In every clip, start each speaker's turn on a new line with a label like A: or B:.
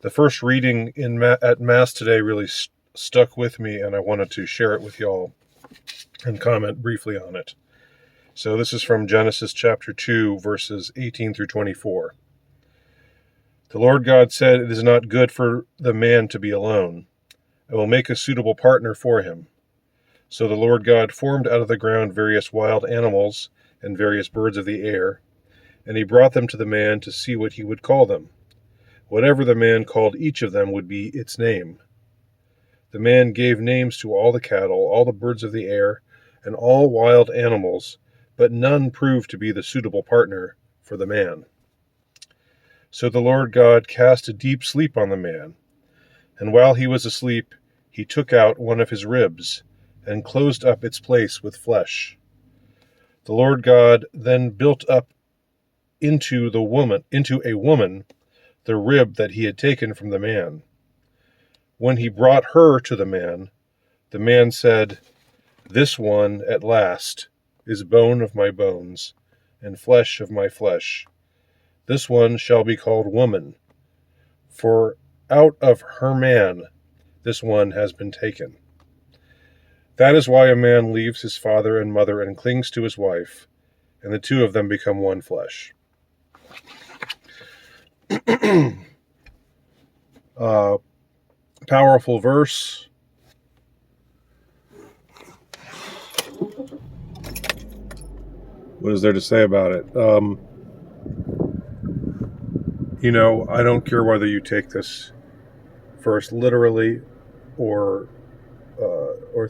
A: The first reading at Mass today really stuck with me, and I wanted to share it with y'all and comment briefly on it. So this is from Genesis chapter 2, verses 18 through 24. The Lord God said, "It is not good for the man to be alone. I will make a suitable partner for him." So the Lord God formed out of the ground various wild animals and various birds of the air, and he brought them to the man to see what he would call them. Whatever the man called each of them would be its name. The man gave names to all the cattle, all the birds of the air, and all wild animals, but none proved to be the suitable partner for the man. So the Lord God cast a deep sleep on the man, and while he was asleep, he took out one of his ribs and closed up its place with flesh. The Lord God then built up into a woman the rib that he had taken from the man. When he brought her to the man said, "This one at last is bone of my bones and flesh of my flesh. This one shall be called woman, for out of her man this one has been taken." That is why a man leaves his father and mother and clings to his wife, and the two of them become one flesh. Powerful verse. What is there to say about it? I don't care whether you take this verse literally or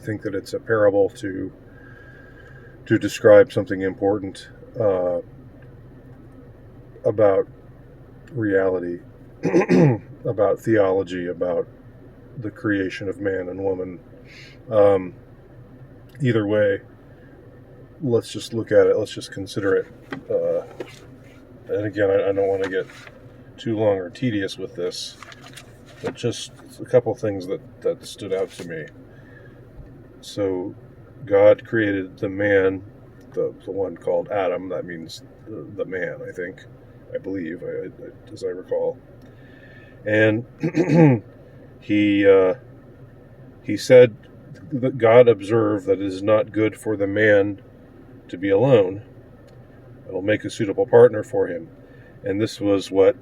A: think that it's a parable to describe something important about reality, about theology, about the creation of man and woman. Either way, let's just look at it. Let's just consider it. And again, I don't want to get too long or tedious with this, but just a couple things that stood out to me. So God created the man, the one called Adam. That means the man, I believe, as I recall. And he said that God observed that it is not good for the man to be alone. I will make a suitable partner for him. And this was what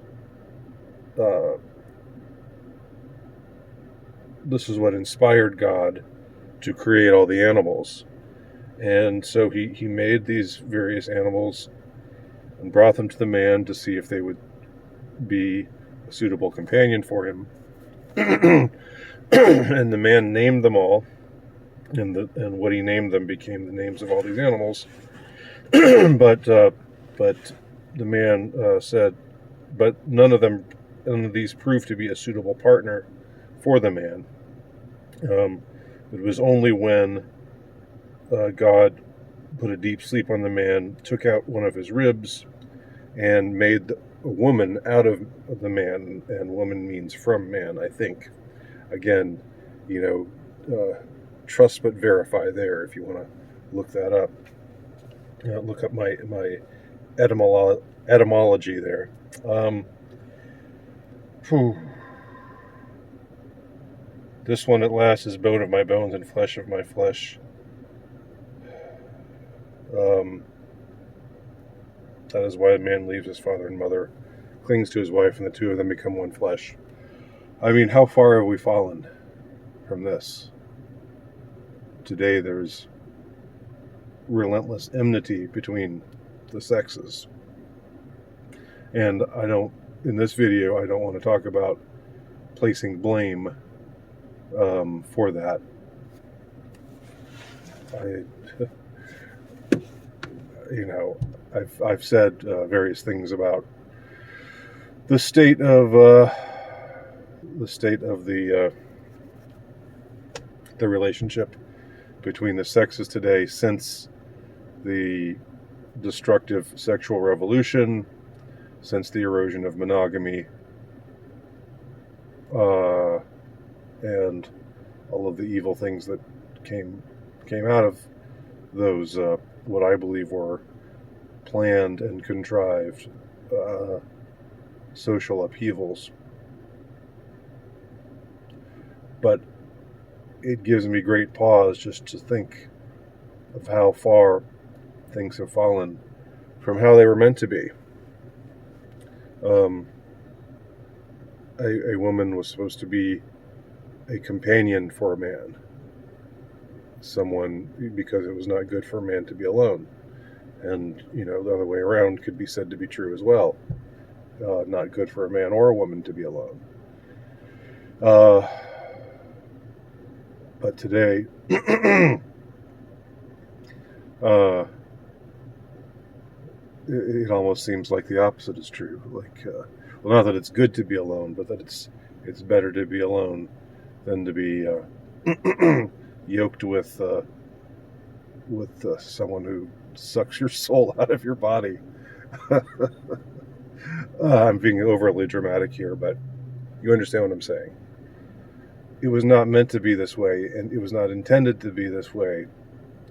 A: inspired God to create all the animals. And so he made these various animals and brought them to the man to see if they would be a suitable companion for him. And the man named them all, and what he named them became the names of all these animals. But the man said, but none of these proved to be a suitable partner for the man. It was only when God put a deep sleep on the man, took out one of his ribs, and made a woman out of the man, and woman means from man, I think. Again, trust but verify there if you want to look that up. Look up my etymology there. This one at last is bone of my bones and flesh of my flesh. That is why a man leaves his father and mother, clings to his wife, and the two of them become one flesh. I mean, how far have we fallen from this? Today there's relentless enmity between the sexes. And in this video, I don't want to talk about placing blame for that. I've said various things about the state of the relationship between the sexes today since the destructive sexual revolution, since the erosion of monogamy, and all of the evil things that came out of those what I believe were planned and contrived social upheavals. but it gives me great pause just to think of how far things have fallen from how they were meant to be. A woman was supposed to be a companion for a man, someone, because it was not good for a man to be alone. And, the other way around could be said to be true as well. Not good for a man or a woman to be alone. But today, it almost seems like the opposite is true. Not that it's good to be alone, but that it's better to be alone than to be yoked with someone who sucks your soul out of your body. I'm being overly dramatic here, but you understand what I'm saying. It was not meant to be this way, and it was not intended to be this way.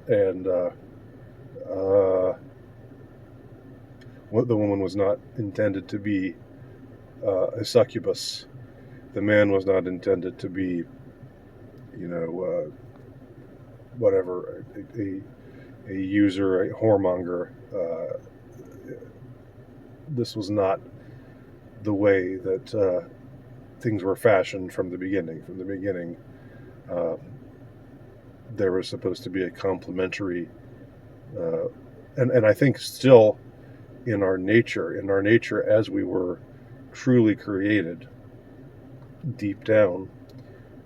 A: And the woman was not intended to be a succubus. The man was not intended to be, whatever, a user, a whoremonger. This was not the way that things were fashioned from the beginning. From the beginning, there was supposed to be a complementary, and I think still in our nature as we were truly created, deep down,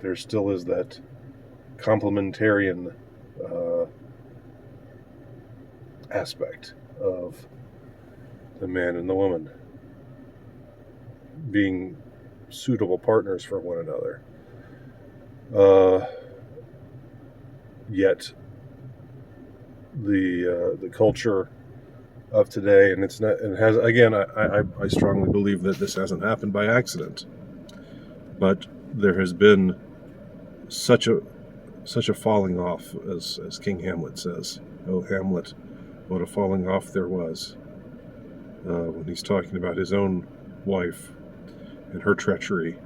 A: there still is that complementarian aspect of the man and the woman being suitable partners for one another. Yet the culture of today, and it's not, and has, again, I strongly believe that this hasn't happened by accident, but there has been such a falling off, as King Hamlet says. Oh, Hamlet, what a falling off there was, when he's talking about his own wife and her treachery,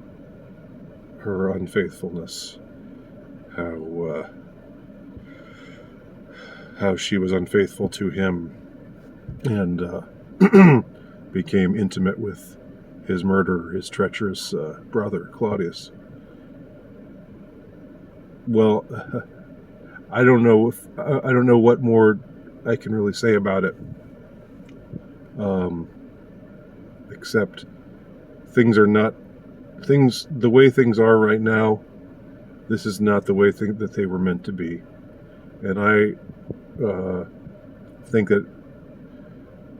A: her unfaithfulness, how she was unfaithful to him, and became intimate with his murderer, his treacherous brother, Claudius. Well, I don't know what more I can really say about it, except the way things are right now. This is not the way that they were meant to be, and I think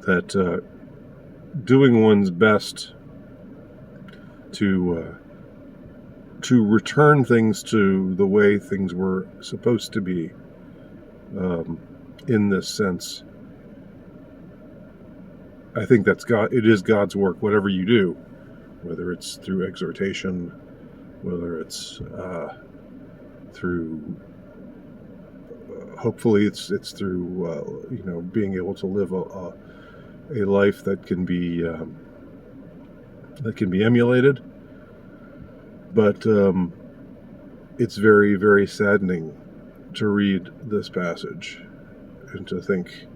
A: that doing one's best to return things to the way things were supposed to be, in this sense, I think that's God. It is God's work, whatever you do, whether it's through exhortation, whether it's through, hopefully it's through being able to live a life that can be emulated. But it's very, very saddening to read this passage and to think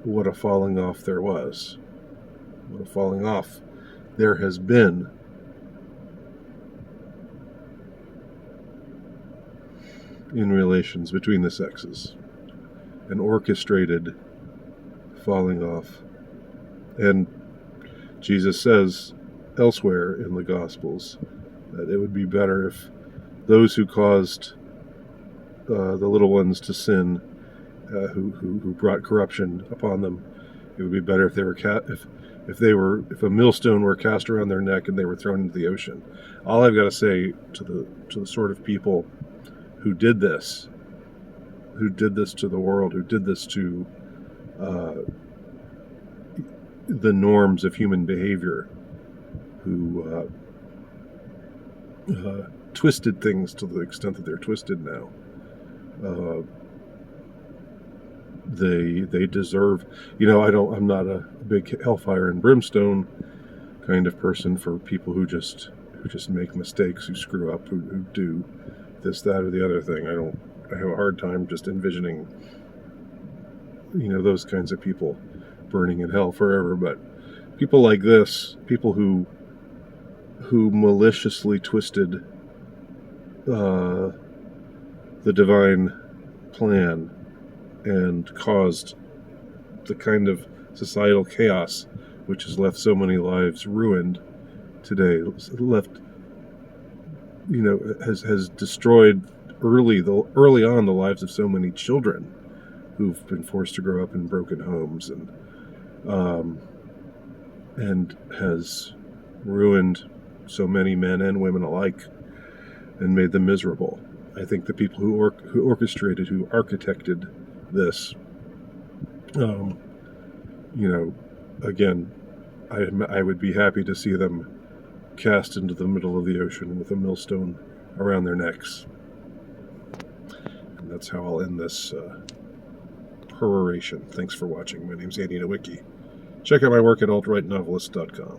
A: what a falling off there was. What a falling off there has been. In relations between the sexes. An orchestrated falling off. And Jesus says elsewhere in the Gospels that it would be better if those who caused the little ones to sin, who brought corruption upon them, it would be better if they were if a millstone were cast around their neck and they were thrown into the ocean. All I've got to say to the sort of people who did this to the world, who did this to the norms of human behavior, who twisted things to the extent that they're twisted now. They deserve, I'm not a big hellfire and brimstone kind of person for people who just make mistakes, who screw up, who do this, that, or the other thing. I have a hard time just envisioning, those kinds of people burning in hell forever. But people like this, people who maliciously twisted the divine plan and caused the kind of societal chaos which has left so many lives ruined today, has destroyed early on the lives of so many children who've been forced to grow up in broken homes, and has ruined so many men and women alike and made them miserable. I think the people who orchestrated, who architected this, again, I would be happy to see them cast into the middle of the ocean with a millstone around their necks. And that's how I'll end this peroration. Thanks for watching. My name's Andy Nowicki. Check out my work at altrightnovelist.com.